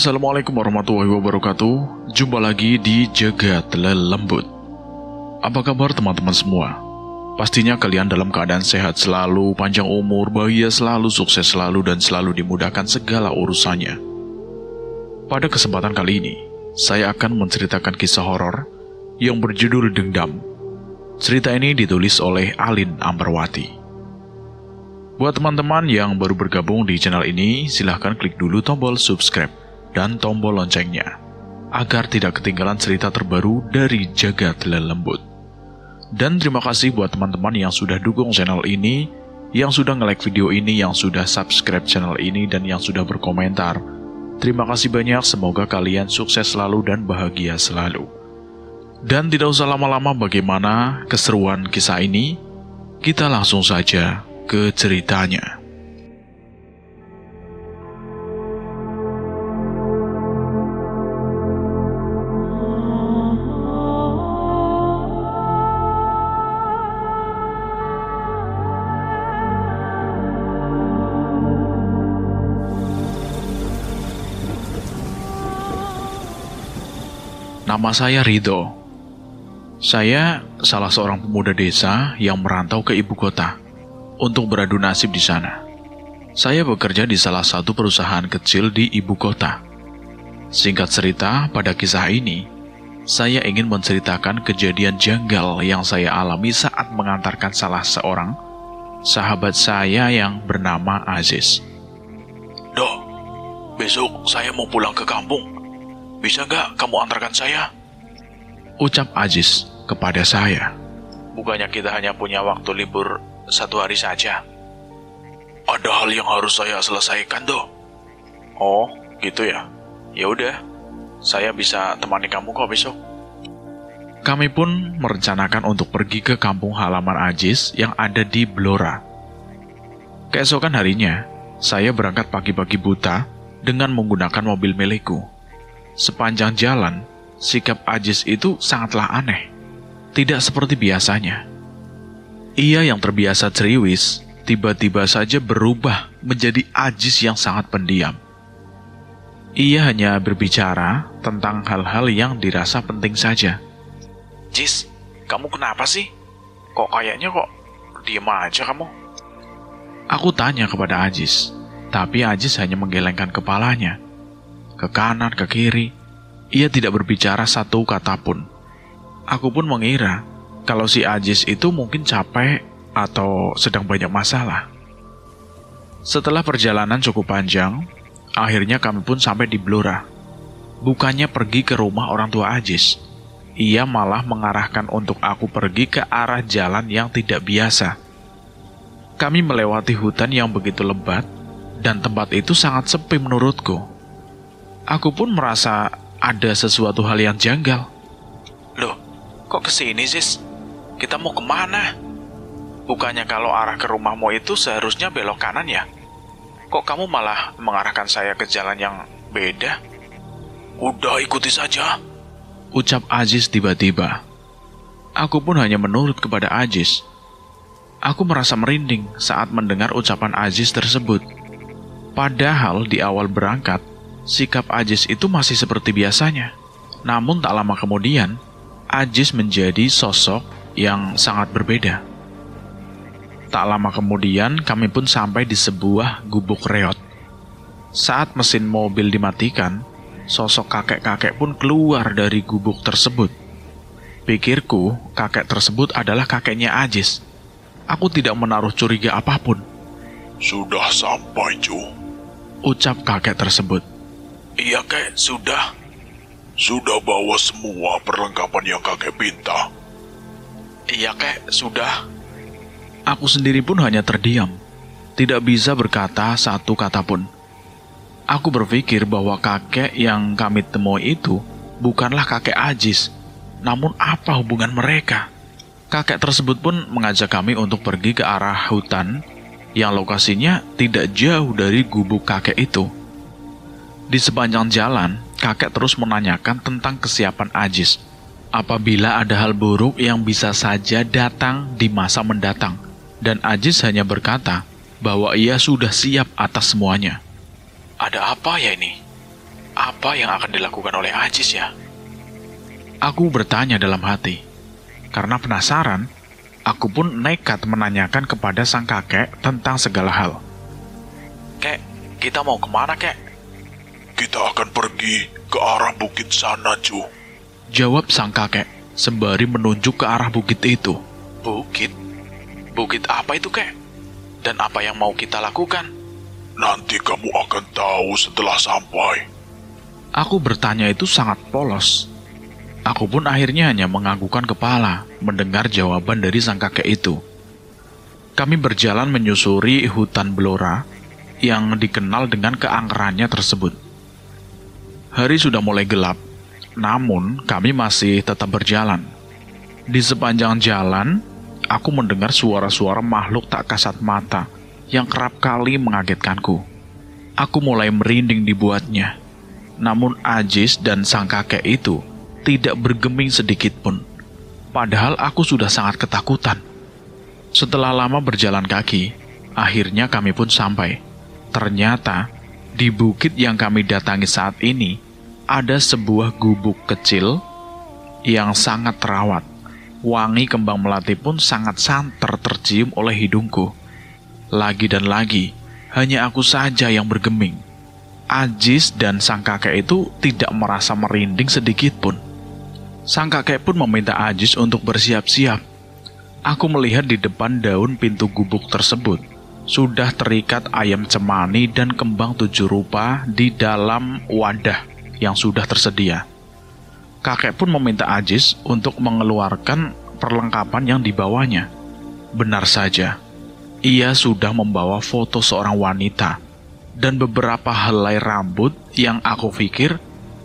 Assalamualaikum warahmatullahi wabarakatuh. Jumpa lagi di Jagat Lelembut. Apa kabar teman-teman semua? Pastinya kalian dalam keadaan sehat selalu, panjang umur, bahagia selalu, sukses selalu, dan selalu dimudahkan segala urusannya. Pada kesempatan kali ini, saya akan menceritakan kisah horor yang berjudul Dendam. Cerita ini ditulis oleh Alin Ambarwati. Buat teman-teman yang baru bergabung di channel ini, silahkan klik dulu tombol subscribe dan tombol loncengnya, agar tidak ketinggalan cerita terbaru dari Jagat Lelembut. Dan terima kasih buat teman-teman yang sudah dukung channel ini, yang sudah nge-like video ini, yang sudah subscribe channel ini, dan yang sudah berkomentar. Terima kasih banyak, semoga kalian sukses selalu dan bahagia selalu. Dan tidak usah lama-lama bagaimana keseruan kisah ini, kita langsung saja ke ceritanya. Nama saya Ridho. Saya salah seorang pemuda desa yang merantau ke ibu kota untuk beradu nasib di sana. Saya bekerja di salah satu perusahaan kecil di ibu kota. Singkat cerita, pada kisah ini, saya ingin menceritakan kejadian janggal yang saya alami saat mengantarkan salah seorang sahabat saya yang bernama Aziz. "Dok, besok saya mau pulang ke kampung. Bisa nggak kamu antarkan saya?" ucap Aziz kepada saya. "Bukannya kita hanya punya waktu libur 1 hari saja?" "Ada hal yang harus saya selesaikan, Dok." "Oh, gitu ya. Ya udah, saya bisa temani kamu kok besok." Kami pun merencanakan untuk pergi ke kampung halaman Aziz yang ada di Blora. Keesokan harinya, saya berangkat pagi-pagi buta dengan menggunakan mobil milikku. Sepanjang jalan, sikap Aziz itu sangatlah aneh. Tidak seperti biasanya. Ia yang terbiasa ceriwis, tiba-tiba saja berubah menjadi Aziz yang sangat pendiam. Ia hanya berbicara tentang hal-hal yang dirasa penting saja. "Jis, kamu kenapa sih? Kok kayaknya diem aja kamu?" Aku tanya kepada Aziz, tapi Aziz hanya menggelengkan kepalanya. Ke kanan, ke kiri, ia tidak berbicara satu kata pun. Aku pun mengira kalau si Aziz itu mungkin capek atau sedang banyak masalah. Setelah perjalanan cukup panjang, akhirnya kami pun sampai di Blora. Bukannya pergi ke rumah orang tua Aziz, ia malah mengarahkan untuk aku pergi ke arah jalan yang tidak biasa. Kami melewati hutan yang begitu lebat, dan tempat itu sangat sepi menurutku. Aku pun merasa ada sesuatu hal yang janggal. "Loh, kok kesini, Sis? Kita mau kemana? Bukannya kalau arah ke rumahmu itu seharusnya belok kanan ya? Kok kamu malah mengarahkan saya ke jalan yang beda?" "Udah, ikuti saja," ucap Aziz tiba-tiba. Aku pun hanya menurut kepada Aziz. Aku merasa merinding saat mendengar ucapan Aziz tersebut. Padahal di awal berangkat, sikap Aziz itu masih seperti biasanya. Namun tak lama kemudian, Aziz menjadi sosok yang sangat berbeda. Tak lama kemudian, kami pun sampai di sebuah gubuk reot. Saat mesin mobil dimatikan, sosok kakek-kakek pun keluar dari gubuk tersebut. Pikirku, kakek tersebut adalah kakeknya Aziz. Aku tidak menaruh curiga apapun. "Sudah sampai, Cu," ucap kakek tersebut. "Iya, Kek, sudah. Sudah bawa semua perlengkapan yang kakek minta?" "Iya, Kek, sudah." Aku sendiri pun hanya terdiam, tidak bisa berkata satu kata pun. Aku berpikir bahwa kakek yang kami temui itu bukanlah kakek Aziz. Namun apa hubungan mereka? Kakek tersebut pun mengajak kami untuk pergi ke arah hutan yang lokasinya tidak jauh dari gubuk kakek itu. Di sepanjang jalan, kakek terus menanyakan tentang kesiapan Aziz. Apabila ada hal buruk yang bisa saja datang di masa mendatang. Dan Aziz hanya berkata bahwa ia sudah siap atas semuanya. "Ada apa ya ini? Apa yang akan dilakukan oleh Ajis ya? Aku bertanya dalam hati. Karena penasaran, aku pun nekat menanyakan kepada sang kakek tentang segala hal. Kek, kita mau kemana, Kek? Kita akan pergi ke arah bukit sana, Ju. Jawab sang kakek sembari menunjuk ke arah bukit itu. Bukit? Bukit apa itu, Kek? Dan apa yang mau kita lakukan? Nanti kamu akan tahu setelah sampai. Aku bertanya itu sangat polos. Aku pun akhirnya hanya menganggukkan kepala mendengar jawaban dari sang kakek itu. Kami berjalan menyusuri hutan belora yang dikenal dengan keangkerannya tersebut. Hari sudah mulai gelap, namun kami masih tetap berjalan. Di sepanjang jalan, aku mendengar suara-suara makhluk tak kasat mata yang kerap kali mengagetkanku. Aku mulai merinding dibuatnya. Namun Ajis dan sang kakek itu tidak bergeming sedikit pun. Padahal aku sudah sangat ketakutan. Setelah lama berjalan kaki, akhirnya kami pun sampai. Ternyata, di bukit yang kami datangi saat ini, ada sebuah gubuk kecil yang sangat terawat. Wangi kembang melati pun sangat santer tercium oleh hidungku. Lagi dan lagi, hanya aku saja yang bergeming. Ajis dan sang kakek itu tidak merasa merinding sedikit pun. Sang kakek pun meminta Ajis untuk bersiap-siap. Aku melihat di depan daun pintu gubuk tersebut sudah terikat ayam cemani dan kembang 7 rupa di dalam wadah yang sudah tersedia. Kakek pun meminta Ajis untuk mengeluarkan perlengkapan yang dibawanya. Benar saja, ia sudah membawa foto seorang wanita dan beberapa helai rambut yang aku pikir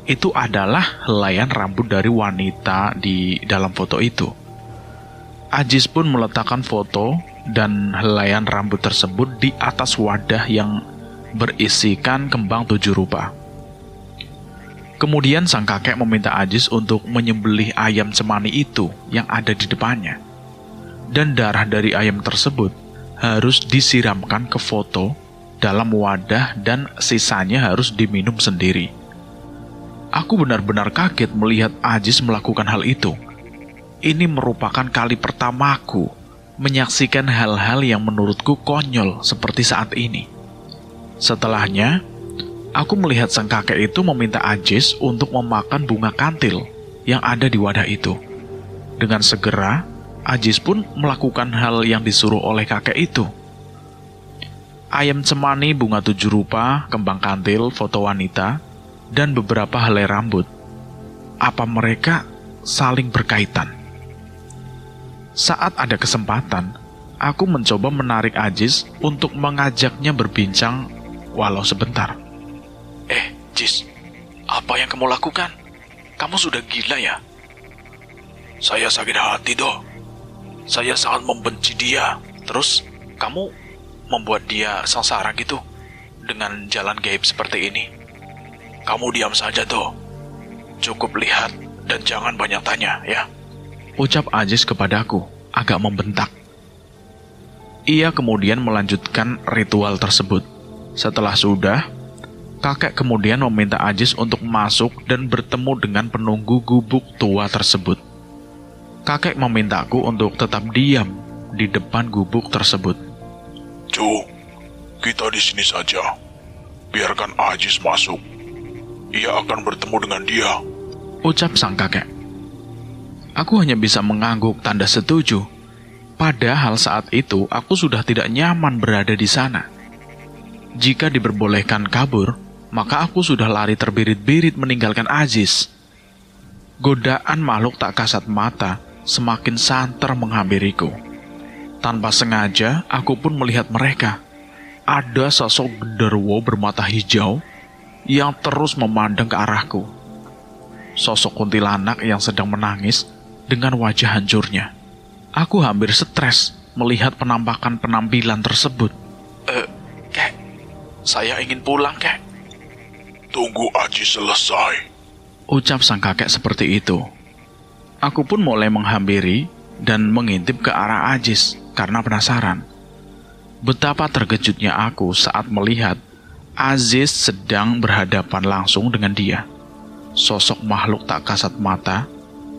itu adalah helaian rambut dari wanita di dalam foto itu. Ajis pun meletakkan foto dan helaian rambut tersebut di atas wadah yang berisikan kembang 7 rupa. Kemudian sang kakek meminta Ajis untuk menyembelih ayam cemani itu yang ada di depannya. Dan darah dari ayam tersebut harus disiramkan ke foto dalam wadah dan sisanya harus diminum sendiri. Aku benar-benar kaget melihat Ajis melakukan hal itu. Ini merupakan kali pertamaku menyaksikan hal-hal yang menurutku konyol seperti saat ini. Setelahnya, aku melihat sang kakek itu meminta Ajis untuk memakan bunga kantil yang ada di wadah itu. Dengan segera, Ajis pun melakukan hal yang disuruh oleh kakek itu. Ayam cemani, bunga 7 rupa, kembang kantil, foto wanita, dan beberapa helai rambut. Apa mereka saling berkaitan? Saat ada kesempatan, aku mencoba menarik Ajis untuk mengajaknya berbincang walau sebentar. Jis, apa yang kamu lakukan? Kamu sudah gila ya? Saya sakit hati, Dok. Saya sangat membenci dia. Terus, kamu membuat dia sengsara gitu dengan jalan gaib seperti ini? Kamu diam saja, Dok. Cukup lihat dan jangan banyak tanya, ya. Ucap Ajis kepadaku, agak membentak. Ia kemudian melanjutkan ritual tersebut. Setelah sudah, kakek kemudian meminta Ajis untuk masuk dan bertemu dengan penunggu gubuk tua tersebut. Kakek memintaku untuk tetap diam di depan gubuk tersebut. Ju, kita di sini saja. Biarkan Ajis masuk. Ia akan bertemu dengan dia, ucap sang kakek. Aku hanya bisa mengangguk tanda setuju. Padahal saat itu aku sudah tidak nyaman berada di sana. Jika diperbolehkan kabur, maka aku sudah lari terbirit-birit meninggalkan Ajis. Godaan makhluk tak kasat mata semakin santer menghampiriku. Tanpa sengaja, aku pun melihat mereka. Ada sosok genderuwo bermata hijau yang terus memandang ke arahku. Sosok kuntilanak yang sedang menangis dengan wajah hancurnya. Aku hampir stres melihat penampakan penampilan tersebut. Kek, saya ingin pulang, Kek. Tunggu Ajis selesai, ucap sang kakek seperti itu. Aku pun mulai menghampiri dan mengintip ke arah Ajis karena penasaran. Betapa terkejutnya aku saat melihat Aziz sedang berhadapan langsung dengan dia. Sosok makhluk tak kasat mata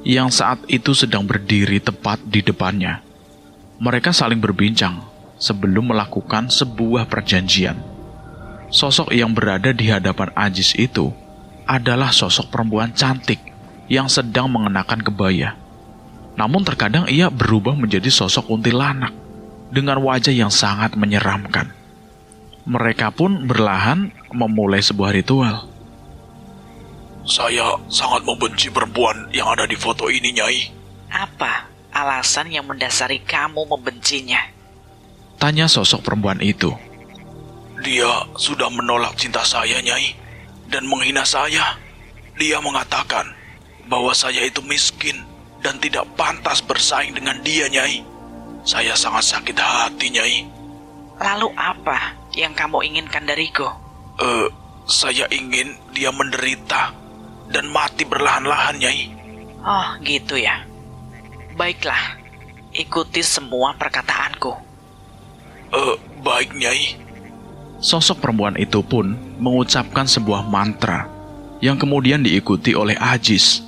yang saat itu sedang berdiri tepat di depannya. Mereka saling berbincang sebelum melakukan sebuah perjanjian. Sosok yang berada di hadapan Aziz itu adalah sosok perempuan cantik yang sedang mengenakan kebaya. Namun terkadang ia berubah menjadi sosok kuntilanak dengan wajah yang sangat menyeramkan. Mereka pun berlahan memulai sebuah ritual. Saya sangat membenci perempuan yang ada di foto ini, Nyai. Apa alasan yang mendasari kamu membencinya? Tanya sosok perempuan itu. Dia sudah menolak cinta saya, Nyai, dan menghina saya. Dia mengatakan bahwa saya itu miskin dan tidak pantas bersaing dengan dia, Nyai. Saya sangat sakit hati, Nyai. Lalu apa yang kamu inginkan dariku? Saya ingin dia menderita dan mati berlahan-lahan, Nyai. Oh, gitu ya. Baiklah, ikuti semua perkataanku. Baik, Nyai. Sosok perempuan itu pun mengucapkan sebuah mantra yang kemudian diikuti oleh Aziz.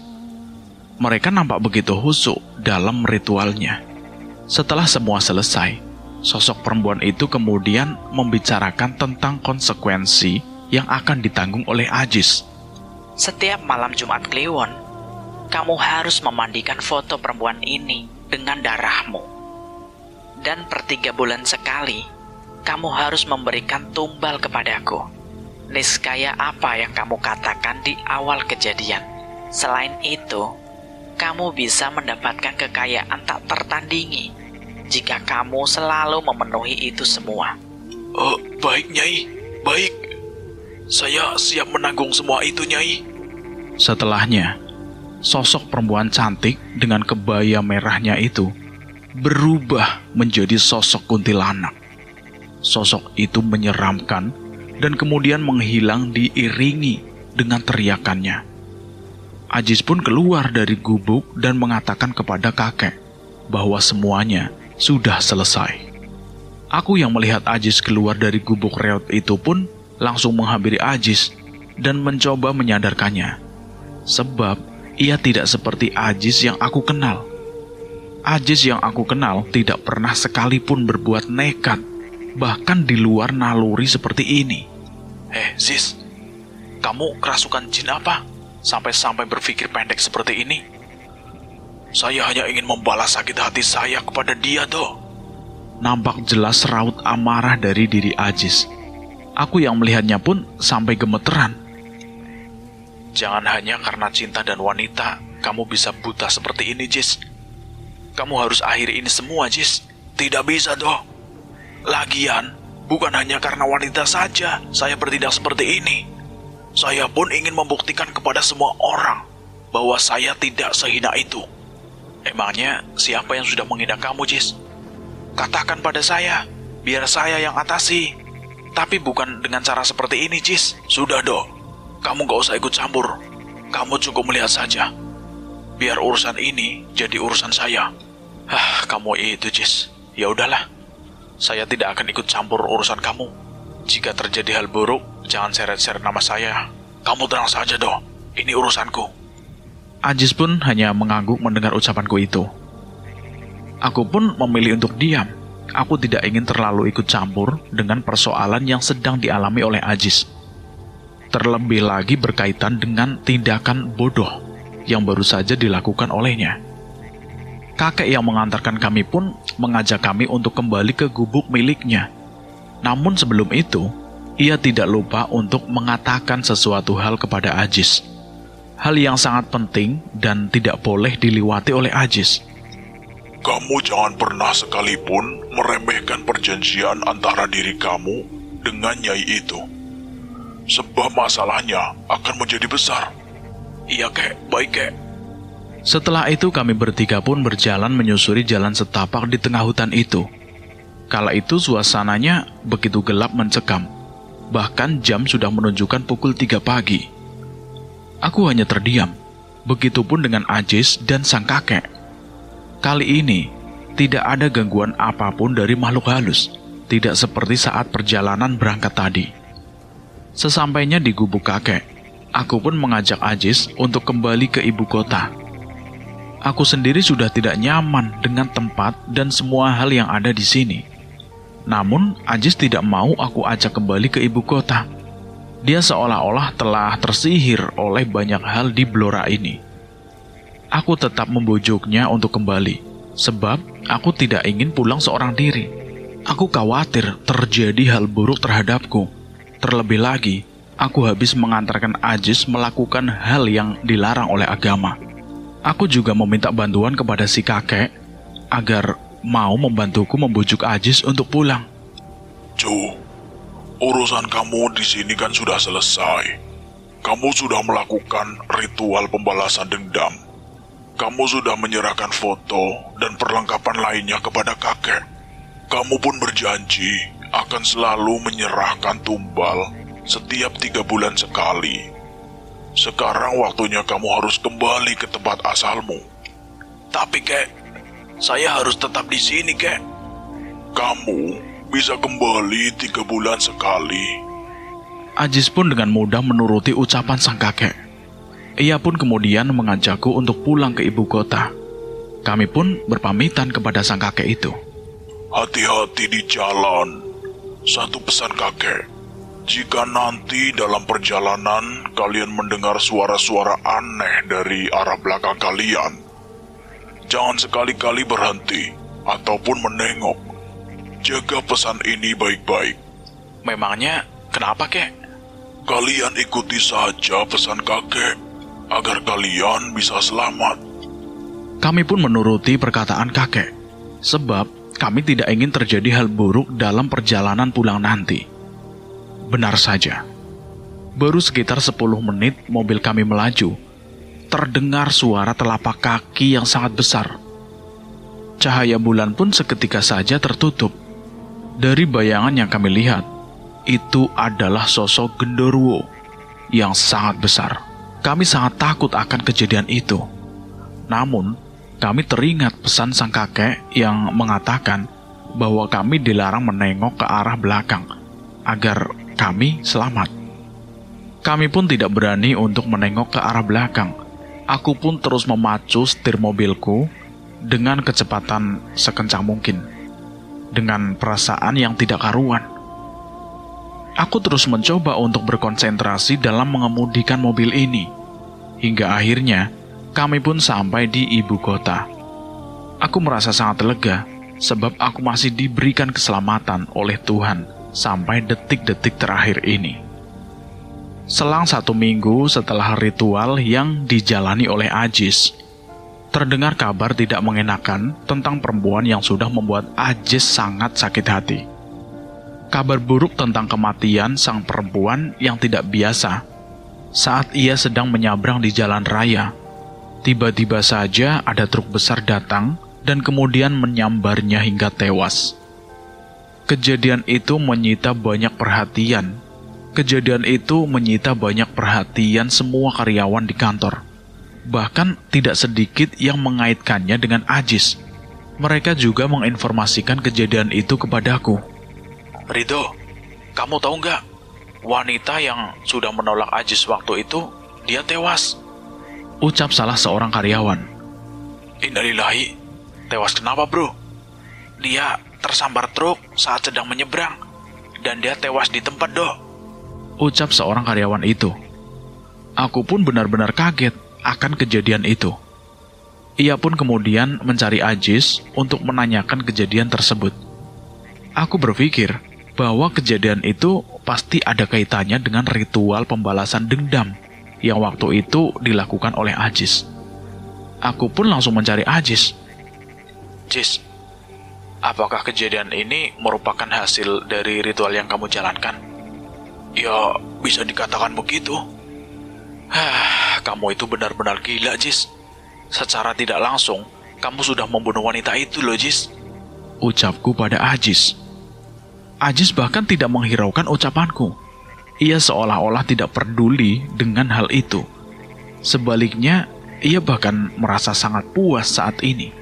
Mereka nampak begitu khusyuk dalam ritualnya. Setelah semua selesai, sosok perempuan itu kemudian membicarakan tentang konsekuensi yang akan ditanggung oleh Aziz. Setiap malam Jumat Kliwon, kamu harus memandikan foto perempuan ini dengan darahmu. Dan per 3 bulan sekali, kamu harus memberikan tumbal kepadaku. Niscaya apa yang kamu katakan di awal kejadian. Selain itu, kamu bisa mendapatkan kekayaan tak tertandingi jika kamu selalu memenuhi itu semua. Baik, Nyai. Baik. Saya siap menanggung semua itu, Nyai. Setelahnya, sosok perempuan cantik dengan kebaya merahnya itu berubah menjadi sosok kuntilanak. Sosok itu menyeramkan dan kemudian menghilang diiringi dengan teriakannya. Aziz pun keluar dari gubuk dan mengatakan kepada kakek bahwa semuanya sudah selesai. Aku yang melihat Aziz keluar dari gubuk reot itu pun langsung menghampiri Aziz dan mencoba menyadarkannya. Sebab ia tidak seperti Aziz yang aku kenal. Aziz yang aku kenal tidak pernah sekalipun berbuat nekat, bahkan di luar naluri seperti ini. Ziz, kamu kerasukan jin apa? Sampai-sampai berpikir pendek seperti ini? Saya hanya ingin membalas sakit hati saya kepada dia, toh. Nampak jelas raut amarah dari diri Aziz. Aku yang melihatnya pun sampai gemeteran. Jangan hanya karena cinta dan wanita, kamu bisa buta seperti ini, Jis. Kamu harus akhiri ini semua, Jis. Tidak bisa, toh. Lagian, bukan hanya karena wanita saja saya bertindak seperti ini. Saya pun ingin membuktikan kepada semua orang bahwa saya tidak sehina itu. Emangnya siapa yang sudah menghina kamu, Jis? Katakan pada saya, biar saya yang atasi. Tapi bukan dengan cara seperti ini, Jis. Sudah, dong. Kamu gak usah ikut campur. Kamu cukup melihat saja. Biar urusan ini jadi urusan saya. Kamu itu, Jis. Ya udahlah. Saya tidak akan ikut campur urusan kamu. Jika terjadi hal buruk, jangan seret-seret nama saya. Kamu tenang saja, dong. Ini urusanku. Aziz pun hanya mengangguk mendengar ucapanku itu. Aku pun memilih untuk diam. Aku tidak ingin terlalu ikut campur dengan persoalan yang sedang dialami oleh Aziz. Terlebih lagi berkaitan dengan tindakan bodoh yang baru saja dilakukan olehnya. Kakek yang mengantarkan kami pun mengajak kami untuk kembali ke gubuk miliknya. Namun sebelum itu, ia tidak lupa untuk mengatakan sesuatu hal kepada Aziz. Hal yang sangat penting dan tidak boleh diliwati oleh Aziz. Kamu jangan pernah sekalipun meremehkan perjanjian antara diri kamu dengan Nyai itu. Sebab masalahnya akan menjadi besar. Iya, kek. Baik, kek. Setelah itu kami bertiga pun berjalan menyusuri jalan setapak di tengah hutan itu. Kala itu suasananya begitu gelap mencekam. Bahkan jam sudah menunjukkan pukul 3 pagi. Aku hanya terdiam. Begitupun dengan Aziz dan sang kakek. Kali ini tidak ada gangguan apapun dari makhluk halus. Tidak seperti saat perjalanan berangkat tadi. Sesampainya di gubuk kakek, aku pun mengajak Ajis untuk kembali ke ibu kota. Aku sendiri sudah tidak nyaman dengan tempat dan semua hal yang ada di sini. Namun, Ajis tidak mau aku ajak kembali ke ibu kota. Dia seolah-olah telah tersihir oleh banyak hal di Blora ini. Aku tetap membujuknya untuk kembali, sebab aku tidak ingin pulang seorang diri. Aku khawatir terjadi hal buruk terhadapku. Terlebih lagi, aku habis mengantarkan Ajis melakukan hal yang dilarang oleh agama. Aku juga meminta bantuan kepada si kakek agar mau membantuku membujuk Ajis untuk pulang. Ju, urusan kamu di sini kan sudah selesai. Kamu sudah melakukan ritual pembalasan dendam. Kamu sudah menyerahkan foto dan perlengkapan lainnya kepada kakek. Kamu pun berjanji akan selalu menyerahkan tumbal setiap 3 bulan sekali. Sekarang waktunya kamu harus kembali ke tempat asalmu. Tapi kek, saya harus tetap di sini kek. Kamu bisa kembali 3 bulan sekali. Ajis pun dengan mudah menuruti ucapan sang kakek. Ia pun kemudian mengajakku untuk pulang ke ibu kota. Kami pun berpamitan kepada sang kakek itu. Hati-hati di jalan. Satu pesan kakek. Jika nanti dalam perjalanan kalian mendengar suara-suara aneh dari arah belakang kalian, jangan sekali-kali berhenti ataupun menengok. Jaga pesan ini baik-baik. Memangnya kenapa kek? Kalian ikuti saja pesan kakek agar kalian bisa selamat. Kami pun menuruti perkataan kakek, sebab kami tidak ingin terjadi hal buruk dalam perjalanan pulang nanti. Benar saja, baru sekitar 10 menit mobil kami melaju, terdengar suara telapak kaki yang sangat besar. Cahaya bulan pun seketika saja tertutup. Dari bayangan yang kami lihat, itu adalah sosok genderuwo yang sangat besar. Kami sangat takut akan kejadian itu. Namun, kami teringat pesan sang kakek yang mengatakan bahwa kami dilarang menengok ke arah belakang agar kami selamat. Kami pun tidak berani untuk menengok ke arah belakang. Aku pun terus memacu setir mobilku dengan kecepatan sekencang mungkin, dengan perasaan yang tidak karuan. Aku terus mencoba untuk berkonsentrasi dalam mengemudikan mobil ini, hingga akhirnya kami pun sampai di ibu kota. Aku merasa sangat lega, sebab aku masih diberikan keselamatan oleh Tuhan sampai detik-detik terakhir ini. Selang 1 minggu setelah ritual yang dijalani oleh Ajis, terdengar kabar tidak mengenakan tentang perempuan yang sudah membuat Ajis sangat sakit hati. Kabar buruk tentang kematian sang perempuan yang tidak biasa. Saat ia sedang menyabrang di jalan raya, tiba-tiba saja ada truk besar datang dan kemudian menyambarnya hingga tewas. Kejadian itu menyita banyak perhatian. Kejadian itu menyita banyak perhatian semua karyawan di kantor. Bahkan tidak sedikit yang mengaitkannya dengan Ajis. Mereka juga menginformasikan kejadian itu kepadaku. Ridho, kamu tahu nggak? Wanita yang sudah menolak Ajis waktu itu, dia tewas. Ucap salah seorang karyawan. Innalillahi, tewas kenapa bro? Dia tersambar truk saat sedang menyeberang, dan dia tewas di tempat doh. Ucap seorang karyawan itu. Aku pun benar-benar kaget akan kejadian itu. Ia pun kemudian mencari Ajis untuk menanyakan kejadian tersebut. Aku berpikir bahwa kejadian itu pasti ada kaitannya dengan ritual pembalasan dendam yang waktu itu dilakukan oleh Ajis. Aku pun langsung mencari Ajis. Jis, apakah kejadian ini merupakan hasil dari ritual yang kamu jalankan? Ya, bisa dikatakan begitu. Kamu itu benar-benar gila, Jis. Secara tidak langsung, kamu sudah membunuh wanita itu loh, Jis. Ucapku pada Ajis. Ajis bahkan tidak menghiraukan ucapanku. Ia seolah-olah tidak peduli dengan hal itu. Sebaliknya, ia bahkan merasa sangat puas saat ini.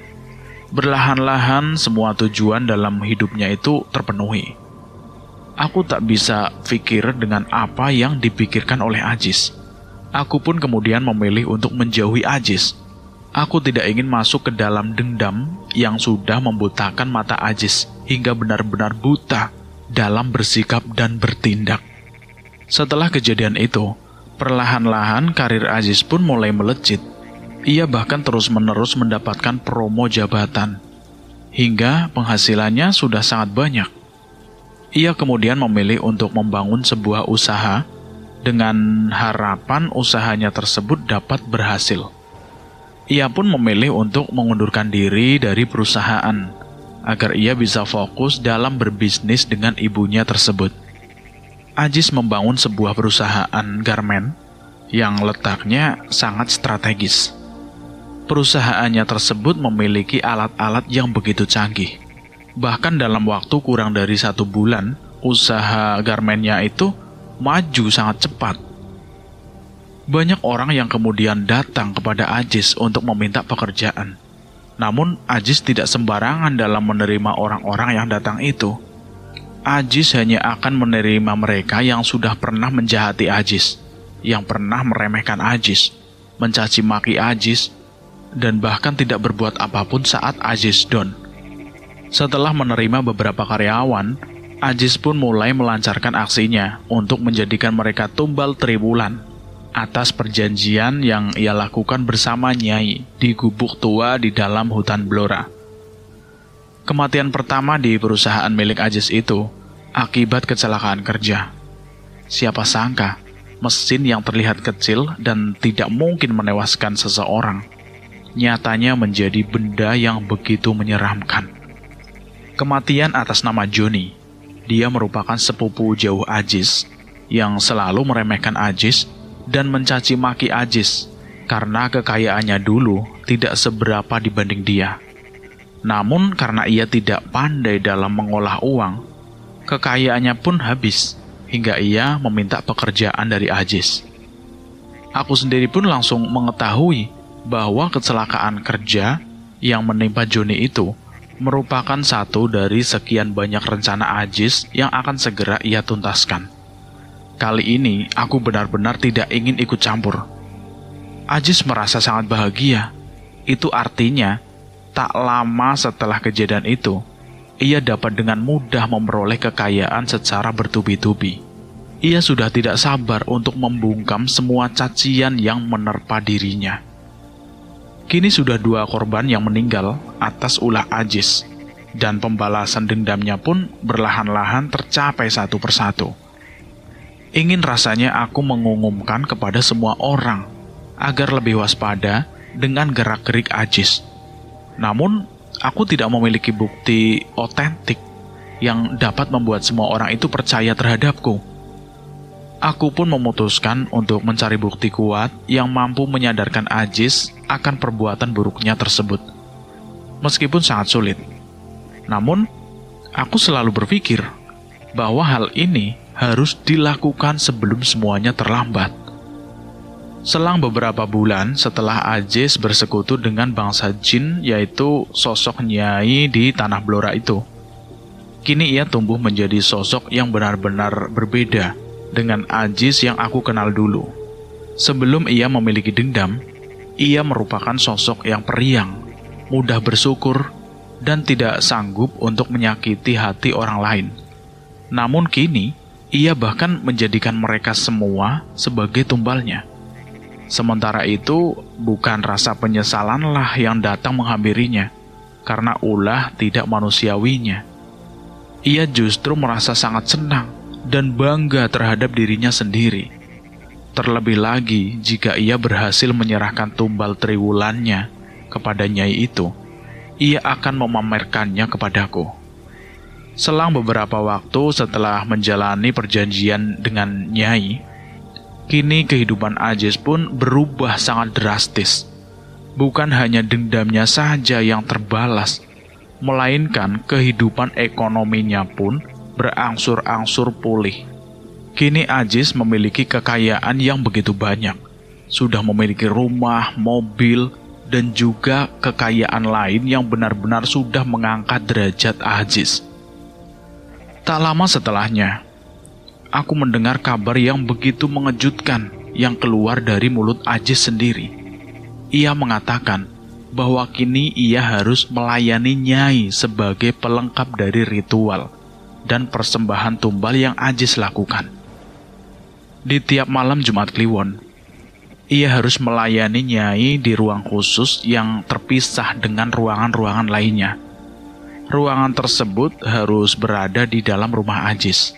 Berlahan-lahan semua tujuan dalam hidupnya itu terpenuhi. Aku tak bisa pikir dengan apa yang dipikirkan oleh Ajis. Aku pun kemudian memilih untuk menjauhi Ajis. Aku tidak ingin masuk ke dalam dendam yang sudah membutakan mata Ajis hingga benar-benar buta dalam bersikap dan bertindak. Setelah kejadian itu, perlahan-lahan karir Ajis pun mulai melejit. Ia bahkan terus-menerus mendapatkan promo jabatan, hingga penghasilannya sudah sangat banyak. Ia kemudian memilih untuk membangun sebuah usaha dengan harapan usahanya tersebut dapat berhasil. Ia pun memilih untuk mengundurkan diri dari perusahaan agar ia bisa fokus dalam berbisnis dengan ibunya tersebut. Ajis membangun sebuah perusahaan garmen yang letaknya sangat strategis. Perusahaannya tersebut memiliki alat-alat yang begitu canggih. Bahkan dalam waktu kurang dari 1 bulan, usaha garmennya itu maju sangat cepat. Banyak orang yang kemudian datang kepada Ajis untuk meminta pekerjaan. Namun Ajis tidak sembarangan dalam menerima orang-orang yang datang itu. Ajis hanya akan menerima mereka yang sudah pernah menjahati Ajis, yang pernah meremehkan Ajis, mencaci maki Ajis, dan bahkan tidak berbuat apapun saat Ajis down. Setelah menerima beberapa karyawan, Ajis pun mulai melancarkan aksinya untuk menjadikan mereka tumbal triwulan atas perjanjian yang ia lakukan bersama Nyai di gubuk tua di dalam hutan Blora. Kematian pertama di perusahaan milik Ajis itu akibat kecelakaan kerja. Siapa sangka, mesin yang terlihat kecil dan tidak mungkin menewaskan seseorang, nyatanya menjadi benda yang begitu menyeramkan. Kematian atas nama Johnny. Dia merupakan sepupu jauh Ajis yang selalu meremehkan Ajis dan mencaci maki Ajis karena kekayaannya dulu tidak seberapa dibanding dia. Namun karena ia tidak pandai dalam mengolah uang, kekayaannya pun habis hingga ia meminta pekerjaan dari Ajis. Aku sendiri pun langsung mengetahui bahwa kecelakaan kerja yang menimpa Johnny itu merupakan satu dari sekian banyak rencana Ajis yang akan segera ia tuntaskan. Kali ini aku benar-benar tidak ingin ikut campur. Ajis merasa sangat bahagia. Itu artinya tak lama setelah kejadian itu, ia dapat dengan mudah memperoleh kekayaan secara bertubi-tubi. Ia sudah tidak sabar untuk membungkam semua cacian yang menerpa dirinya. Kini sudah 2 korban yang meninggal atas ulah Ajis, dan pembalasan dendamnya pun berlahan-lahan tercapai satu persatu. Ingin rasanya aku mengumumkan kepada semua orang agar lebih waspada dengan gerak-gerik Ajis. Namun, aku tidak memiliki bukti otentik yang dapat membuat semua orang itu percaya terhadapku. Aku pun memutuskan untuk mencari bukti kuat yang mampu menyadarkan Ajis akan perbuatan buruknya tersebut. Meskipun sangat sulit. Namun, aku selalu berpikir bahwa hal ini harus dilakukan sebelum semuanya terlambat. Selang beberapa bulan setelah Ajis bersekutu dengan bangsa jin, yaitu sosok Nyai di Tanah Blora itu, kini ia tumbuh menjadi sosok yang benar-benar berbeda dengan Ajis yang aku kenal dulu. Sebelum ia memiliki dendam, ia merupakan sosok yang periang, mudah bersyukur, dan tidak sanggup untuk menyakiti hati orang lain. Namun kini, ia bahkan menjadikan mereka semua sebagai tumbalnya. Sementara itu, bukan rasa penyesalanlah yang datang menghampirinya, karena ulah tidak manusiawinya. Ia justru merasa sangat senang dan bangga terhadap dirinya sendiri. Terlebih lagi jika ia berhasil menyerahkan tumbal triwulannya kepada Nyai itu, ia akan memamerkannya kepadaku. Selang beberapa waktu setelah menjalani perjanjian dengan Nyai, kini kehidupan Ajis pun berubah sangat drastis. Bukan hanya dendamnya saja yang terbalas, melainkan kehidupan ekonominya pun berangsur-angsur pulih. Kini Ajis memiliki kekayaan yang begitu banyak. Sudah memiliki rumah, mobil, dan juga kekayaan lain yang benar-benar sudah mengangkat derajat Ajis. Tak lama setelahnya, aku mendengar kabar yang begitu mengejutkan yang keluar dari mulut Ajis sendiri. Ia mengatakan bahwa kini ia harus melayani Nyai sebagai pelengkap dari ritual dan persembahan tumbal yang Ajis lakukan. Di tiap malam Jumat Kliwon, ia harus melayani Nyai di ruang khusus yang terpisah dengan ruangan-ruangan lainnya. Ruangan tersebut harus berada di dalam rumah Ajis.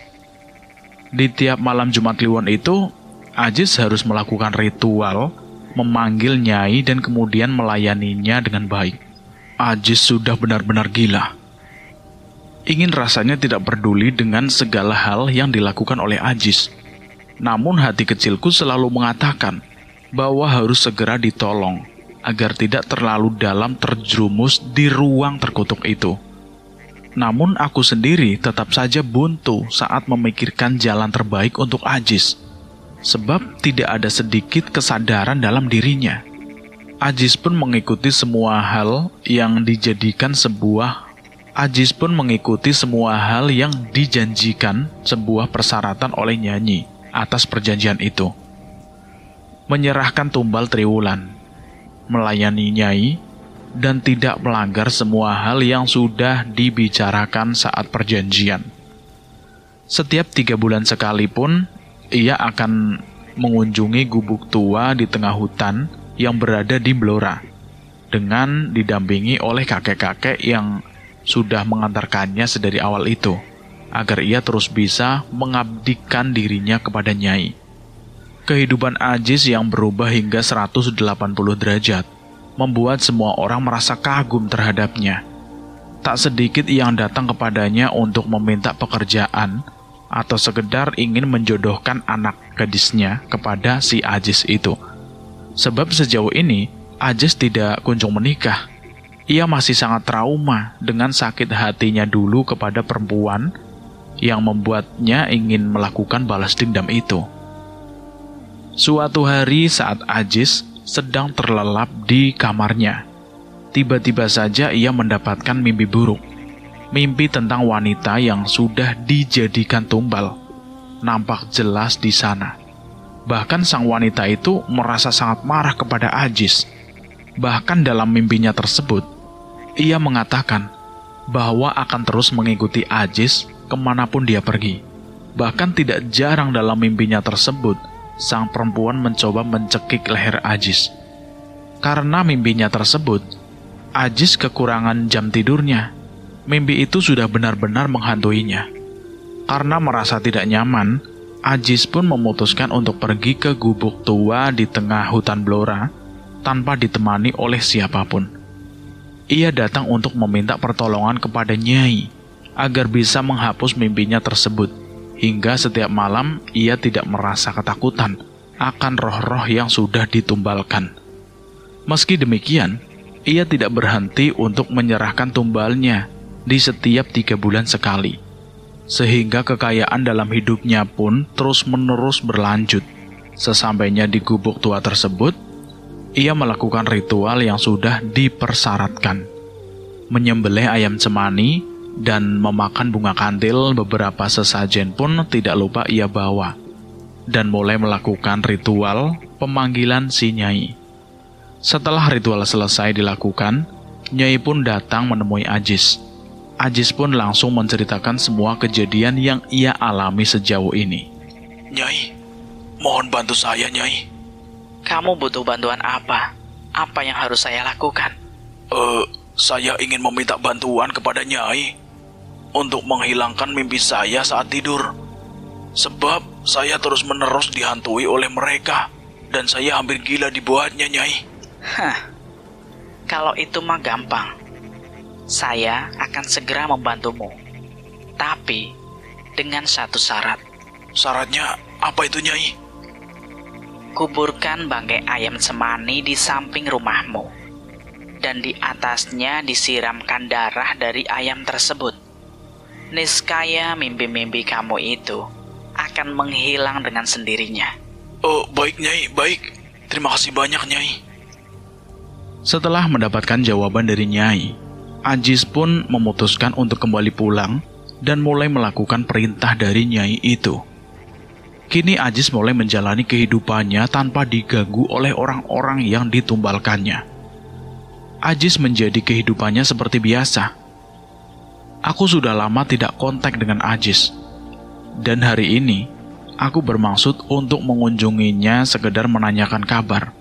Di tiap malam Jumat Kliwon itu, Ajis harus melakukan ritual, memanggil Nyai dan kemudian melayaninya dengan baik. Ajis sudah benar-benar gila. Ingin rasanya tidak peduli dengan segala hal yang dilakukan oleh Ajis. Namun hati kecilku selalu mengatakan bahwa harus segera ditolong agar tidak terlalu dalam terjerumus di ruang terkutuk itu. Namun aku sendiri tetap saja buntu saat memikirkan jalan terbaik untuk Ajis. Sebab tidak ada sedikit kesadaran dalam dirinya. Ajis pun mengikuti semua hal yang dijanjikan sebuah persyaratan oleh Nyai atas perjanjian itu. Menyerahkan tumbal triwulan, melayani Nyai, dan tidak melanggar semua hal yang sudah dibicarakan saat perjanjian. Setiap 3 bulan sekali pun, ia akan mengunjungi gubuk tua di tengah hutan yang berada di Blora, dengan didampingi oleh kakek-kakek yang sudah mengantarkannya sedari awal itu, agar ia terus bisa mengabdikan dirinya kepada Nyai. Kehidupan Ajis yang berubah hingga 180 derajat, membuat semua orang merasa kagum terhadapnya. Tak sedikit yang datang kepadanya untuk meminta pekerjaan, atau sekedar ingin menjodohkan anak gadisnya kepada si Ajis itu. Sebab sejauh ini, Ajis tidak kunjung menikah. Ia masih sangat trauma dengan sakit hatinya dulu kepada perempuan yang membuatnya ingin melakukan balas dendam itu. Suatu hari saat Ajis sedang terlelap di kamarnya, tiba-tiba saja ia mendapatkan mimpi buruk. Mimpi tentang wanita yang sudah dijadikan tumbal nampak jelas di sana. Bahkan sang wanita itu merasa sangat marah kepada Ajis. Bahkan dalam mimpinya tersebut, ia mengatakan bahwa akan terus mengikuti Ajis kemanapun dia pergi. Bahkan tidak jarang dalam mimpinya tersebut, sang perempuan mencoba mencekik leher Ajis. Karena mimpinya tersebut, Ajis kekurangan jam tidurnya. Mimpi itu sudah benar-benar menghantuinya. Karena merasa tidak nyaman, Ajis pun memutuskan untuk pergi ke gubuk tua di tengah hutan Blora tanpa ditemani oleh siapapun. Ia datang untuk meminta pertolongan kepada Nyai agar bisa menghapus mimpinya tersebut, hingga setiap malam ia tidak merasa ketakutan akan roh-roh yang sudah ditumbalkan. Meski demikian, ia tidak berhenti untuk menyerahkan tumbalnya di setiap 3 bulan sekali, sehingga kekayaan dalam hidupnya pun terus-menerus berlanjut. Sesampainya di gubuk tua tersebut, ia melakukan ritual yang sudah dipersyaratkan, menyembelih ayam cemani dan memakan bunga kantil. Beberapa sesajen pun tidak lupa ia bawa, dan mulai melakukan ritual pemanggilan si Nyai. Setelah ritual selesai dilakukan, Nyai pun datang menemui Ajis. Ajis pun langsung menceritakan semua kejadian yang ia alami sejauh ini. Nyai, mohon bantu saya, Nyai. Kamu butuh bantuan apa? Apa yang harus saya lakukan? Saya ingin meminta bantuan kepada Nyai untuk menghilangkan mimpi saya saat tidur. Sebab saya terus-menerus dihantui oleh mereka, dan saya hampir gila dibuatnya, Nyai. Kalau itu mah gampang. Saya akan segera membantumu. Tapi dengan satu syarat. Syaratnya apa itu, Nyai? Kuburkan bangkai ayam cemani di samping rumahmu, dan di atasnya disiramkan darah dari ayam tersebut. Niscaya mimpi-mimpi kamu itu akan menghilang dengan sendirinya. Oh, baik, Nyai, baik. Terima kasih banyak, Nyai. Setelah mendapatkan jawaban dari Nyai, Ajis pun memutuskan untuk kembali pulang dan mulai melakukan perintah dari Nyai itu. Kini Ajis mulai menjalani kehidupannya tanpa diganggu oleh orang-orang yang ditumbalkannya. Ajis menjadi kehidupannya seperti biasa. Aku sudah lama tidak kontak dengan Ajis. Dan hari ini, aku bermaksud untuk mengunjunginya sekedar menanyakan kabar.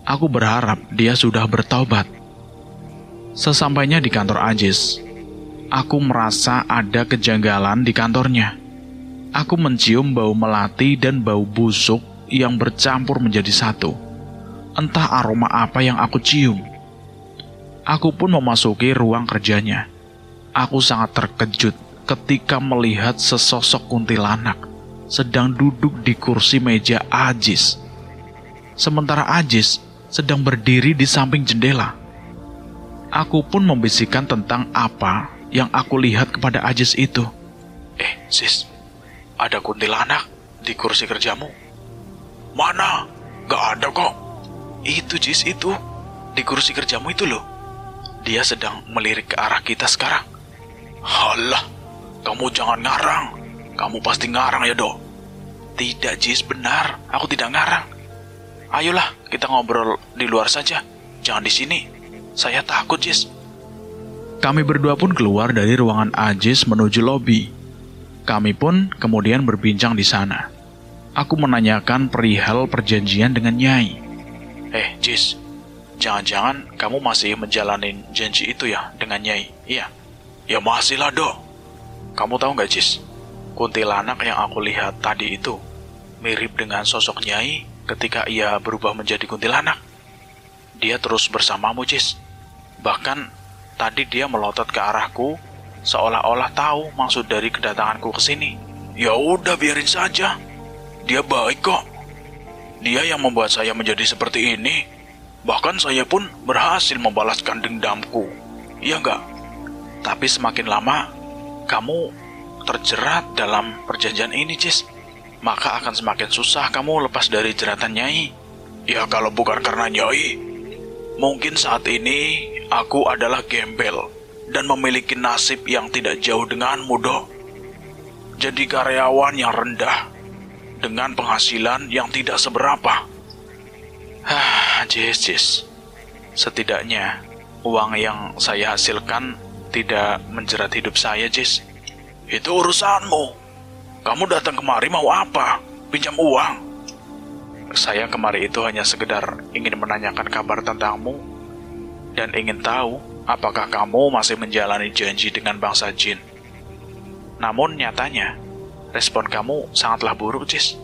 Aku berharap dia sudah bertaubat. Sesampainya di kantor Ajis, aku merasa ada kejanggalan di kantornya. Aku mencium bau melati dan bau busuk yang bercampur menjadi satu. Entah aroma apa yang aku cium. Aku pun memasuki ruang kerjanya. Aku sangat terkejut ketika melihat sesosok kuntilanak sedang duduk di kursi meja Ajis. Sementara Ajis sedang berdiri di samping jendela. Aku pun membisikkan tentang apa yang aku lihat kepada Ajis itu. Sis, ada kuntilanak di kursi kerjamu. Mana? Gak ada kok. Itu Jis, itu. Di kursi kerjamu itu loh. Dia sedang melirik ke arah kita sekarang. Halah, kamu jangan ngarang. Kamu pasti ngarang ya, Dok. Tidak, Jis, benar. Aku tidak ngarang. Ayolah, kita ngobrol di luar saja. Jangan di sini. Saya takut, Jis. Kami berdua pun keluar dari ruangan Ajis menuju lobi. Kami pun kemudian berbincang di sana. Aku menanyakan perihal perjanjian dengan Nyai. Jis, jangan-jangan kamu masih menjalanin janji itu ya dengan Nyai? Iya. Ya masih lah, Dok. Kamu tahu nggak, Jis? Kuntilanak yang aku lihat tadi itu mirip dengan sosok Nyai ketika ia berubah menjadi kuntilanak. Dia terus bersamamu, Jis. Bahkan tadi dia melotot ke arahku, seolah-olah tahu maksud dari kedatanganku ke sini. Ya udah, biarin saja. Dia baik kok. Dia yang membuat saya menjadi seperti ini. Bahkan saya pun berhasil membalaskan dendamku. Iya enggak? Tapi semakin lama kamu terjerat dalam perjanjian ini, Jis, maka akan semakin susah kamu lepas dari jeratan Nyai. Ya kalau bukan karena Nyai, mungkin saat ini aku adalah gembel dan memiliki nasib yang tidak jauh denganmu, Dok. Jadi karyawan yang rendah dengan penghasilan yang tidak seberapa. Jis. Setidaknya uang yang saya hasilkan tidak menjerat hidup saya, Jis. Itu urusanmu. Kamu datang kemari mau apa? Pinjam uang? Saya kemari itu hanya sekedar ingin menanyakan kabar tentangmu dan ingin tahu apakah kamu masih menjalani janji dengan bangsa jin. Namun nyatanya, respon kamu sangatlah buruk, Jis.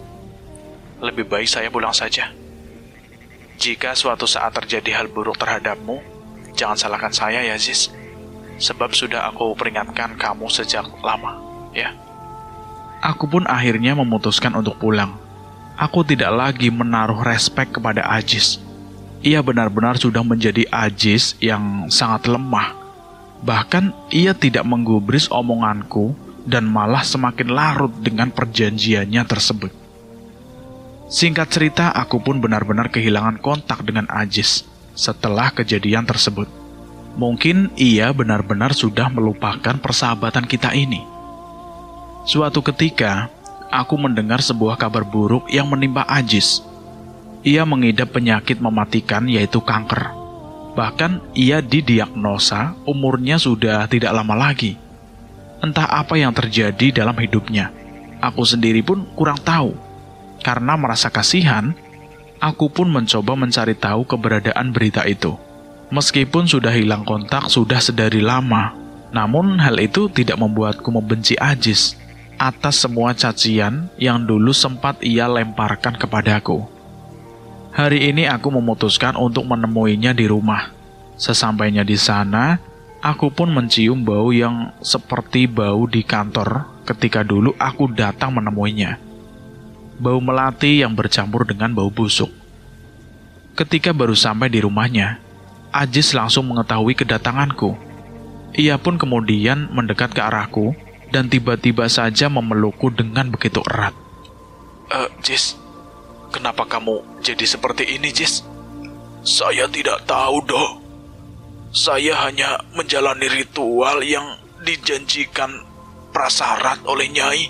Lebih baik saya pulang saja. Jika suatu saat terjadi hal buruk terhadapmu, jangan salahkan saya ya, Jis. Sebab sudah aku peringatkan kamu sejak lama, ya. Aku pun akhirnya memutuskan untuk pulang. Aku tidak lagi menaruh respek kepada Ajis. Ia benar-benar sudah menjadi Ajis yang sangat lemah. Bahkan ia tidak menggubris omonganku dan malah semakin larut dengan perjanjiannya tersebut. Singkat cerita, aku pun benar-benar kehilangan kontak dengan Ajis setelah kejadian tersebut. Mungkin ia benar-benar sudah melupakan persahabatan kita ini. Suatu ketika, aku mendengar sebuah kabar buruk yang menimpa Ajis. Ia mengidap penyakit mematikan yaitu kanker. Bahkan ia didiagnosa umurnya sudah tidak lama lagi. Entah apa yang terjadi dalam hidupnya. Aku sendiri pun kurang tahu. Karena merasa kasihan, aku pun mencoba mencari tahu keberadaan berita itu. Meskipun sudah hilang kontak sudah sedari lama, namun hal itu tidak membuatku membenci Ajis atas semua cacian yang dulu sempat ia lemparkan kepadaku. Hari ini aku memutuskan untuk menemuinya di rumah. Sesampainya di sana, aku pun mencium bau yang seperti bau di kantor ketika dulu aku datang menemuinya. Bau melati yang bercampur dengan bau busuk. Ketika baru sampai di rumahnya, Ajis langsung mengetahui kedatanganku. Ia pun kemudian mendekat ke arahku dan tiba-tiba saja memelukku dengan begitu erat. Jis, kenapa kamu jadi seperti ini, Jis? Saya tidak tahu, Dok. Saya hanya menjalani ritual yang dijanjikan prasyarat oleh Nyai.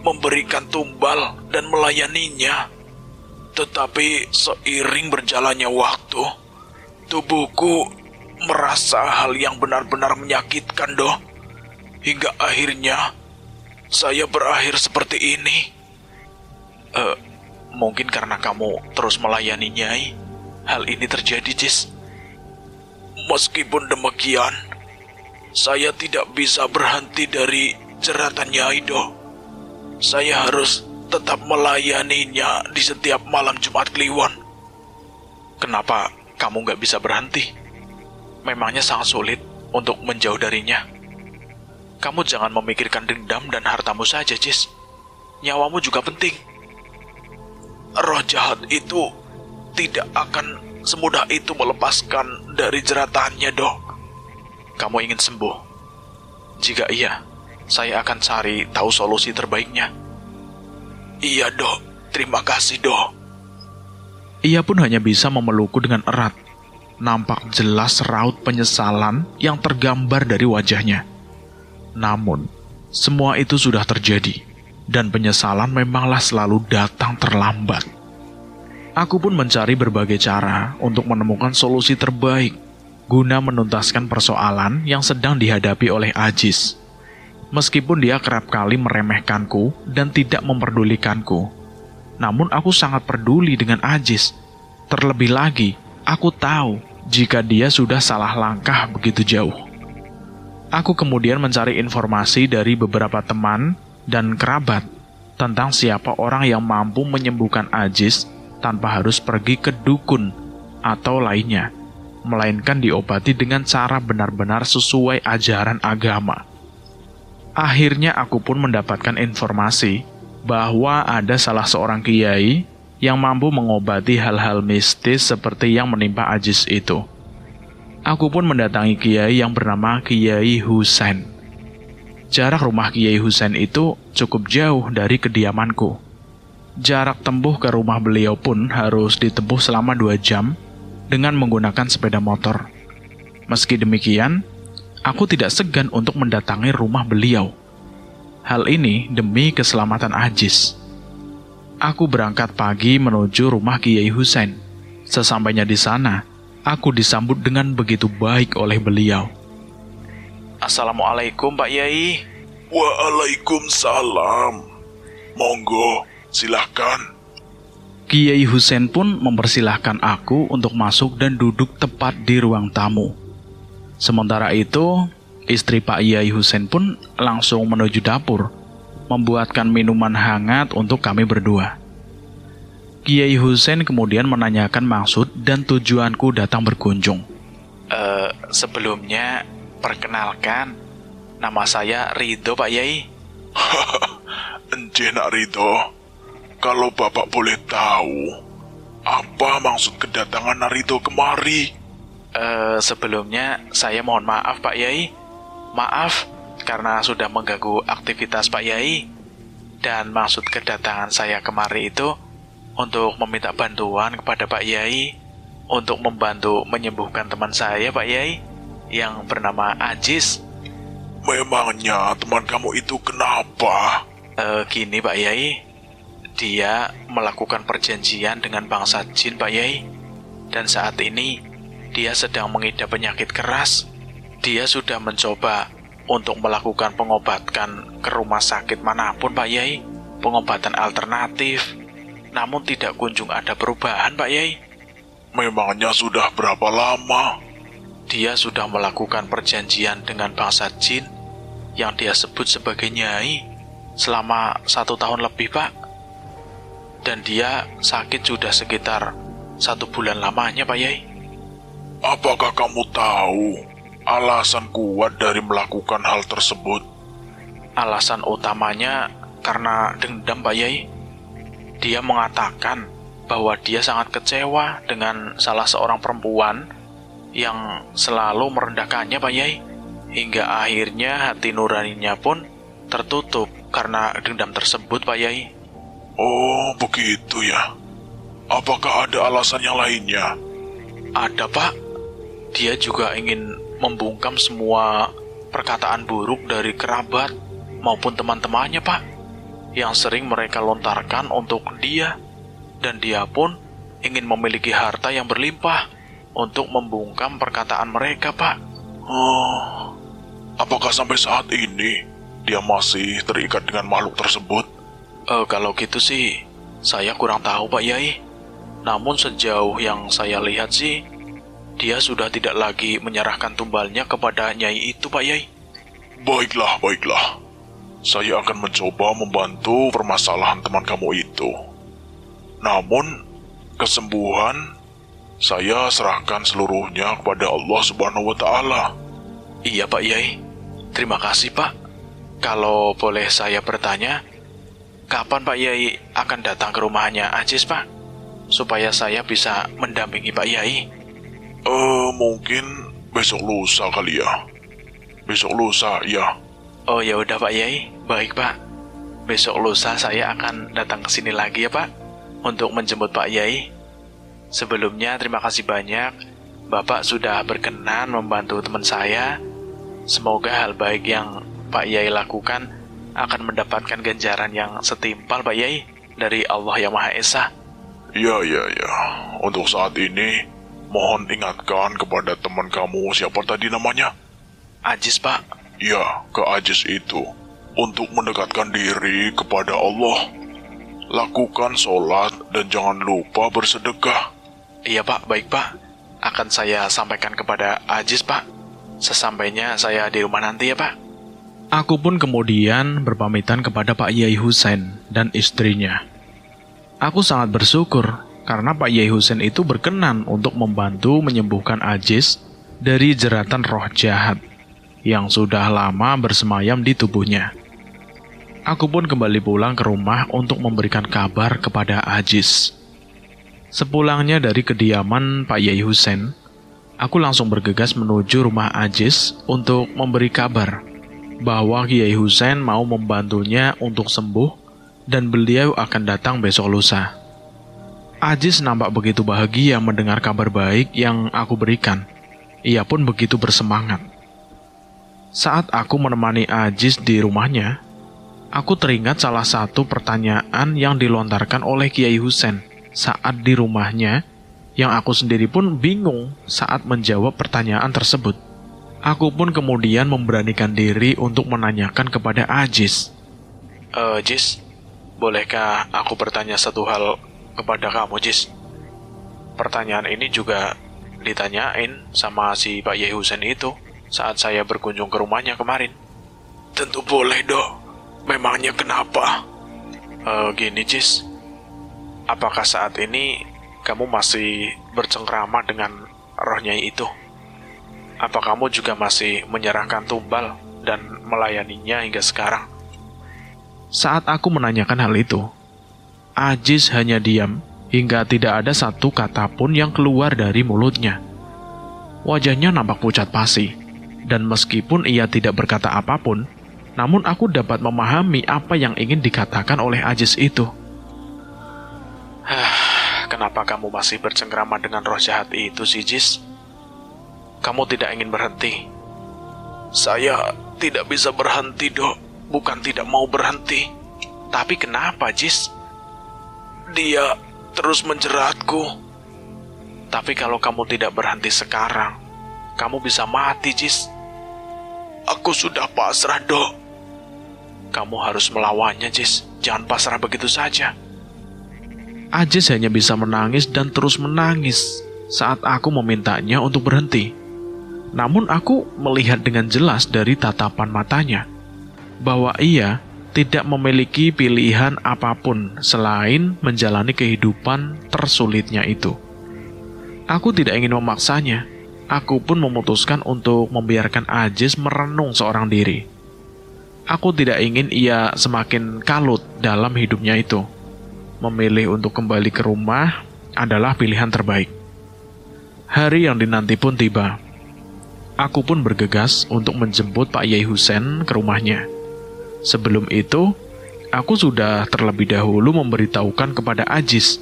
memberikan tumbal dan melayaninya. Tetapi seiring berjalannya waktu, tubuhku merasa hal yang benar-benar menyakitkan, doh. Hingga akhirnya saya berakhir seperti ini. Mungkin karena kamu terus melayani Nyai, hal ini terjadi, Jis. Meskipun demikian, saya tidak bisa berhenti dari jeratan Nyai, doh. Saya harus tetap melayaninya di setiap malam Jumat Kliwon. Kenapa kamu nggak bisa berhenti? Memangnya sangat sulit untuk menjauh darinya. Kamu jangan memikirkan dendam dan hartamu saja, Jis. Nyawamu juga penting. Roh jahat itu tidak akan semudah itu melepaskan dari jeratannya, doh. Kamu ingin sembuh? Jika iya, saya akan cari tahu solusi terbaiknya. Iya, doh. Terima kasih, doh. Ia pun hanya bisa memelukku dengan erat. Nampak jelas raut penyesalan yang tergambar dari wajahnya. Namun, semua itu sudah terjadi, dan penyesalan memanglah selalu datang terlambat. Aku pun mencari berbagai cara untuk menemukan solusi terbaik, guna menuntaskan persoalan yang sedang dihadapi oleh Ajis. Meskipun dia kerap kali meremehkanku dan tidak memperdulikanku, namun aku sangat peduli dengan Ajis. Terlebih lagi, aku tahu jika dia sudah salah langkah begitu jauh. Aku kemudian mencari informasi dari beberapa teman dan kerabat tentang siapa orang yang mampu menyembuhkan Ajis tanpa harus pergi ke dukun atau lainnya, melainkan diobati dengan cara benar-benar sesuai ajaran agama. Akhirnya aku pun mendapatkan informasi bahwa ada salah seorang kiai yang mampu mengobati hal-hal mistis seperti yang menimpa Ajis itu. Aku pun mendatangi kiai yang bernama Kiai Husain. Jarak rumah Kiai Husain itu cukup jauh dari kediamanku. Jarak tempuh ke rumah beliau pun harus ditempuh selama 2 jam dengan menggunakan sepeda motor. Meski demikian, aku tidak segan untuk mendatangi rumah beliau. Hal ini demi keselamatan Ajis. Aku berangkat pagi menuju rumah Kiai Husain. Sesampainya di sana, aku disambut dengan begitu baik oleh beliau. Assalamualaikum, Pak Yai. Waalaikumsalam. Monggo, silahkan. Kiai Husain pun mempersilahkan aku untuk masuk dan duduk tepat di ruang tamu. Sementara itu, istri Pak Kiai Husain pun langsung menuju dapur, membuatkan minuman hangat untuk kami berdua. Kiai Husain kemudian menanyakan maksud dan tujuanku datang berkunjung. Sebelumnya, perkenalkan, nama saya Ridho, Pak Yai. Enceh Nak Ridho, kalau Bapak boleh tahu, apa maksud kedatangan Nak Ridho kemari? Sebelumnya, saya mohon maaf, Pak Yai. Maaf, karena sudah mengganggu aktivitas Pak Yai. Dan maksud kedatangan saya kemari itu untuk meminta bantuan kepada Pak Yai untuk membantu menyembuhkan teman saya, Pak Yai, yang bernama Ajis. Memangnya teman kamu itu kenapa? Gini, Pak Yai, dia melakukan perjanjian dengan bangsa jin, Pak Yai. Dan saat ini, dia sedang mengidap penyakit keras. Dia sudah mencoba untuk melakukan pengobatan ke rumah sakit manapun, Pak Yai, pengobatan alternatif, namun tidak kunjung ada perubahan, Pak Yai. Memangnya sudah berapa lama? Dia sudah melakukan perjanjian dengan bangsa jin yang dia sebut sebagai Nyai selama 1 tahun lebih, Pak. Dan dia sakit sudah sekitar 1 bulan lamanya, Pak Yai. Apakah kamu tahu alasan kuat dari melakukan hal tersebut? Alasan utamanya karena dendam, Pak Yai. Dia mengatakan bahwa dia sangat kecewa dengan salah seorang perempuan yang selalu merendahkannya, Pak Yai. Hingga akhirnya hati nuraninya pun tertutup karena dendam tersebut, Pak Yai. Oh, begitu ya. Apakah ada alasan yang lainnya? Ada, Pak. Dia juga ingin membungkam semua perkataan buruk dari kerabat maupun teman-temannya, Pak. yang sering mereka lontarkan untuk dia, dan dia pun ingin memiliki harta yang berlimpah untuk membungkam perkataan mereka, Pak. Oh, apakah sampai saat ini dia masih terikat dengan makhluk tersebut? Kalau gitu sih, saya kurang tahu, Pak Yai. Namun sejauh yang saya lihat sih, dia sudah tidak lagi menyerahkan tumbalnya kepada Nyai itu, Pak Yai. Baiklah, baiklah. Saya akan mencoba membantu permasalahan teman kamu itu. Namun, kesembuhan saya serahkan seluruhnya kepada Allah Subhanahu wa Ta'ala. Iya, Pak Yai. Terima kasih, Pak. Kalau boleh saya bertanya, kapan Pak Yai akan datang ke rumahnya Ajis, Pak? Supaya saya bisa mendampingi Pak Yai. Mungkin besok lusa kali ya. Besok lusa, ya. Oh ya udah Pak Yai, baik Pak. Besok lusa saya akan datang ke sini lagi ya Pak, untuk menjemput Pak Yai. Sebelumnya terima kasih banyak, Bapak sudah berkenan membantu teman saya. Semoga hal baik yang Pak Yai lakukan akan mendapatkan ganjaran yang setimpal Pak Yai dari Allah Yang Maha Esa. Ya. Untuk saat ini, mohon ingatkan kepada teman kamu, siapa tadi namanya? Ajis, Pak. Ya, ke Ajis itu, untuk mendekatkan diri kepada Allah. Lakukan sholat dan jangan lupa bersedekah. Iya Pak, baik Pak. Akan saya sampaikan kepada Ajis, Pak. Sesampainya saya di rumah nanti ya Pak. Aku pun kemudian berpamitan kepada Pak Yai Husein dan istrinya. Aku sangat bersyukur karena Pak Yai Husein itu berkenan untuk membantu menyembuhkan Ajis dari jeratan roh jahat yang sudah lama bersemayam di tubuhnya. Aku pun kembali pulang ke rumah untuk memberikan kabar kepada Ajis. Sepulangnya dari kediaman Pak Yai Husein, aku langsung bergegas menuju rumah Ajis untuk memberi kabar bahwa Kiai Husein mau membantunya untuk sembuh dan beliau akan datang besok lusa. Ajis nampak begitu bahagia mendengar kabar baik yang aku berikan. Ia pun begitu bersemangat. Saat aku menemani Ajis di rumahnya, aku teringat salah satu pertanyaan yang dilontarkan oleh Kiai Husein saat di rumahnya, yang aku sendiri pun bingung saat menjawab pertanyaan tersebut. Aku pun kemudian memberanikan diri untuk menanyakan kepada Ajis. Jis, bolehkah aku bertanya satu hal kepada kamu, Jis? Pertanyaan ini juga ditanyain sama si Pak Yai Husein itu saat saya berkunjung ke rumahnya kemarin. Tentu boleh, Dok. Memangnya kenapa? Gini, Jis. Apakah saat ini kamu masih bercengkrama dengan roh Nyai itu? Apa kamu juga masih menyerahkan tumbal dan melayaninya hingga sekarang? Saat aku menanyakan hal itu, Ajis hanya diam hingga tidak ada satu kata pun yang keluar dari mulutnya. Wajahnya nampak pucat pasi, dan meskipun ia tidak berkata apapun, namun aku dapat memahami apa yang ingin dikatakan oleh Ajis itu. Kenapa kamu masih bercengkrama dengan roh jahat itu sih, Jis? Kamu tidak ingin berhenti? Saya tidak bisa berhenti, Dok. Bukan tidak mau berhenti. Tapi kenapa, Jis? Dia terus menjeratku. Tapi kalau kamu tidak berhenti sekarang, kamu bisa mati, Jis. Aku sudah pasrah, Dok. Kamu harus melawannya, Jis. Jangan pasrah begitu saja. Ajis hanya bisa menangis dan terus menangis saat aku memintanya untuk berhenti. Namun aku melihat dengan jelas dari tatapan matanya bahwa ia tidak memiliki pilihan apapun selain menjalani kehidupan tersulitnya itu. Aku tidak ingin memaksanya. Aku pun memutuskan untuk membiarkan Ajis merenung seorang diri. Aku tidak ingin ia semakin kalut dalam hidupnya itu. Memilih untuk kembali ke rumah adalah pilihan terbaik. Hari yang dinanti pun tiba. Aku pun bergegas untuk menjemput Pak Yai Husein ke rumahnya. Sebelum itu, aku sudah terlebih dahulu memberitahukan kepada Ajis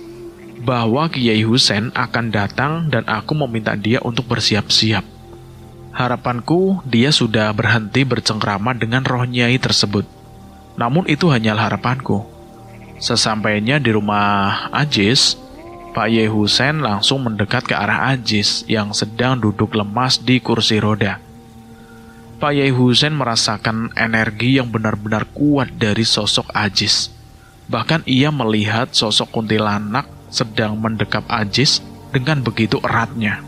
bahwa Kiai Husein akan datang dan aku meminta dia untuk bersiap-siap. Harapanku dia sudah berhenti bercengkrama dengan roh Nyai tersebut. Namun itu hanyalah harapanku. Sesampainya di rumah Ajis, Pak Yai Husein langsung mendekat ke arah Ajis yang sedang duduk lemas di kursi roda. Pak Yai Husein merasakan energi yang benar-benar kuat dari sosok Ajis. Bahkan ia melihat sosok kuntilanak sedang mendekap Ajis dengan begitu eratnya.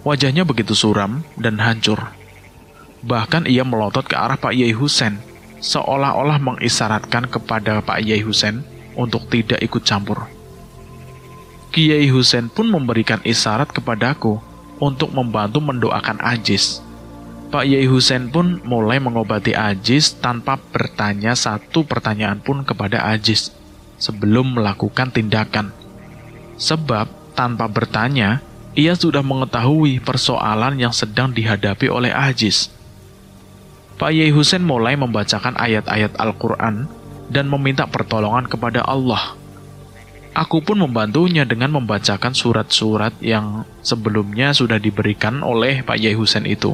Wajahnya begitu suram dan hancur. Bahkan ia melotot ke arah Pak Yai Husein, seolah-olah mengisyaratkan kepada Pak Yai Husein untuk tidak ikut campur. Kiai Husein pun memberikan isyarat kepadaku untuk membantu mendoakan Ajis. Pak Yai Husein pun mulai mengobati Ajis tanpa bertanya satu pertanyaan pun kepada Ajis sebelum melakukan tindakan. Sebab tanpa bertanya, ia sudah mengetahui persoalan yang sedang dihadapi oleh Ajis. Pak Yai Husein mulai membacakan ayat-ayat Al-Quran dan meminta pertolongan kepada Allah. Aku pun membantunya dengan membacakan surat-surat yang sebelumnya sudah diberikan oleh Pak Yai Husein itu.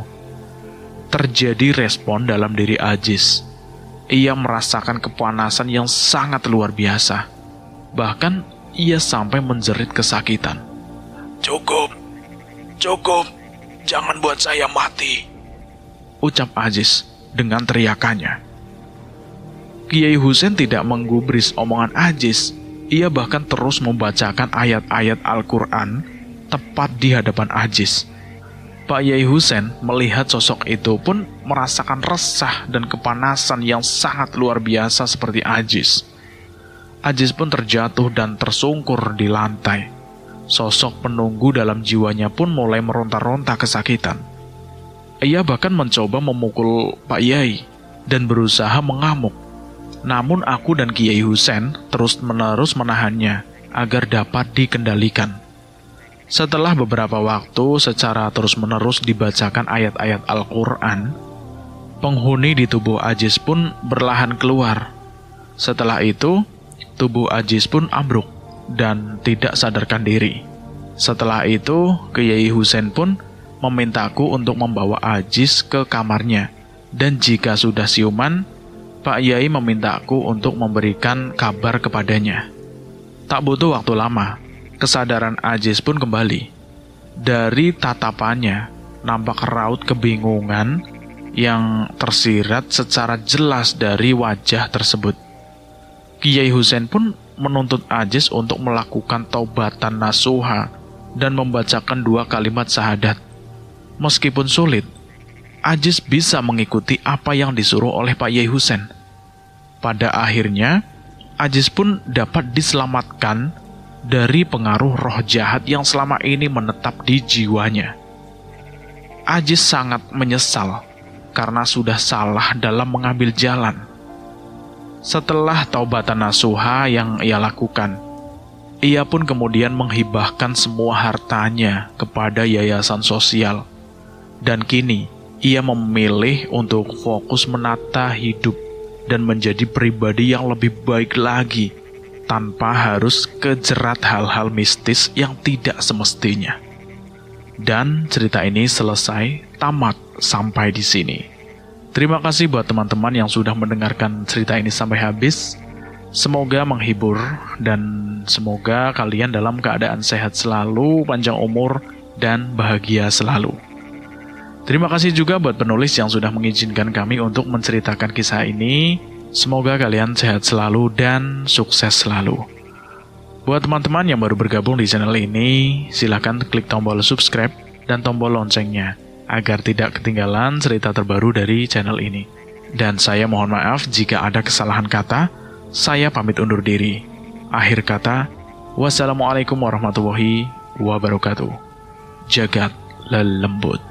Terjadi respon dalam diri Ajis. Ia merasakan kepanasan yang sangat luar biasa. Bahkan ia sampai menjerit kesakitan. Cukup, jangan buat saya mati, ucap Ajis dengan teriakannya. Kiai Husein tidak menggubris omongan Ajis. Ia bahkan terus membacakan ayat-ayat Al-Quran tepat di hadapan Ajis. Pak Yai Husein melihat sosok itu pun merasakan resah dan kepanasan yang sangat luar biasa seperti Ajis. Ajis pun terjatuh dan tersungkur di lantai. Sosok penunggu dalam jiwanya pun mulai meronta-ronta kesakitan. Ia bahkan mencoba memukul Pak Yai dan berusaha mengamuk. Namun aku dan Kiai Husein terus-menerus menahannya agar dapat dikendalikan. Setelah beberapa waktu secara terus-menerus dibacakan ayat-ayat Al-Quran, penghuni di tubuh Ajis pun berlahan keluar. Setelah itu, tubuh Ajis pun ambruk dan tidak sadarkan diri. Setelah itu, Kiai Husein pun memintaku untuk membawa Ajis ke kamarnya, dan jika sudah siuman, Pak Yai memintaku untuk memberikan kabar kepadanya. Tak butuh waktu lama, kesadaran Ajis pun kembali. Dari tatapannya, nampak raut kebingungan yang tersirat secara jelas dari wajah tersebut. Kiai Husein pun menuntut Ajis untuk melakukan taubatan nasuha dan membacakan 2 kalimat syahadat. Meskipun sulit, Ajis bisa mengikuti apa yang disuruh oleh Pak Yai Husein. Pada akhirnya, Ajis pun dapat diselamatkan dari pengaruh roh jahat yang selama ini menetap di jiwanya. Ajis sangat menyesal karena sudah salah dalam mengambil jalan. Setelah taubatan nasuha yang ia lakukan, ia pun kemudian menghibahkan semua hartanya kepada yayasan sosial. Dan kini, ia memilih untuk fokus menata hidup dan menjadi pribadi yang lebih baik lagi, tanpa harus kejerat hal-hal mistis yang tidak semestinya. Dan cerita ini selesai, tamat sampai di sini. Terima kasih buat teman-teman yang sudah mendengarkan cerita ini sampai habis. Semoga menghibur dan semoga kalian dalam keadaan sehat selalu, panjang umur, dan bahagia selalu. Terima kasih juga buat penulis yang sudah mengizinkan kami untuk menceritakan kisah ini. Semoga kalian sehat selalu dan sukses selalu. Buat teman-teman yang baru bergabung di channel ini, silahkan klik tombol subscribe dan tombol loncengnya agar tidak ketinggalan cerita terbaru dari channel ini. Dan saya mohon maaf jika ada kesalahan kata. Saya pamit undur diri. Akhir kata, wassalamualaikum warahmatullahi wabarakatuh. Jagat lelembut.